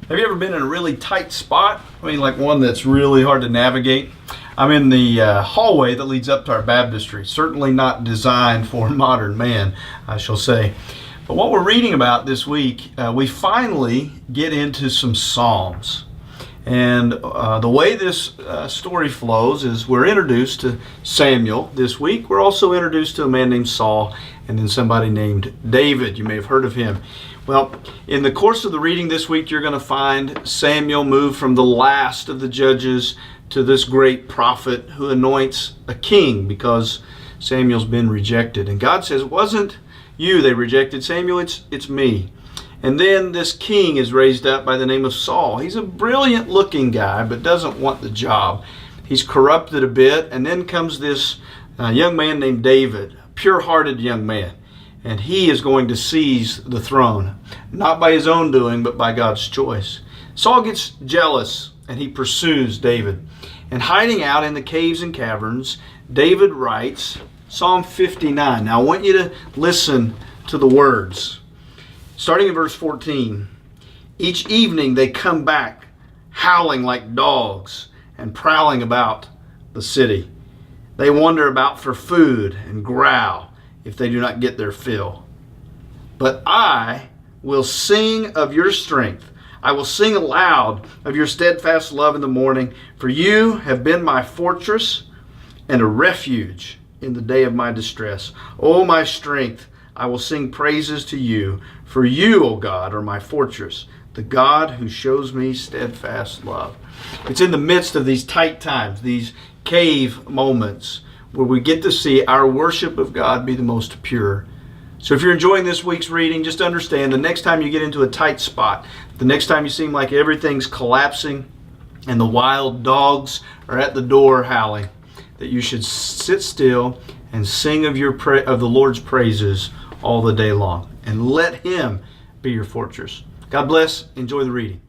Have you ever been in a really tight spot? I mean, like one that's really hard to navigate? I'm in the hallway that leads up to our baptistry. Certainly not designed for modern man, I shall say. But what we're reading about this week, we finally get into some Psalms. And the way this story flows is we're introduced to Samuel this week. We're also introduced to a man named Saul and then somebody named David. You may have heard of him. Well, in the course of the reading this week, you're going to find Samuel move from the last of the judges to this great prophet who anoints a king because Samuel's been rejected. And God says, it wasn't you they rejected, Samuel, it's me. And then this king is raised up by the name of Saul. He's a brilliant looking guy, but doesn't want the job. He's corrupted a bit. And then comes this young man named David, a pure-hearted young man. And he is going to seize the throne, not by his own doing, but by God's choice. Saul gets jealous and he pursues David. And hiding out in the caves and caverns, David writes Psalm 59. Now I want you to listen to the words. Starting in verse 14. Each evening they come back howling like dogs and prowling about the city. They wander about for food and growl if they do not get their fill. But I will sing of your strength. I will sing aloud of your steadfast love in the morning, for you have been my fortress and a refuge in the day of my distress. O my strength, I will sing praises to you, for you, O God, are my fortress, the God who shows me steadfast love. It's in the midst of these tight times, these cave moments, where we get to see our worship of God be the most pure. So if you're enjoying this week's reading, just understand the next time you get into a tight spot, the next time you seem like everything's collapsing and the wild dogs are at the door howling, that you should sit still and sing of the Lord's praises all the day long and let Him be your fortress. God bless. Enjoy the reading.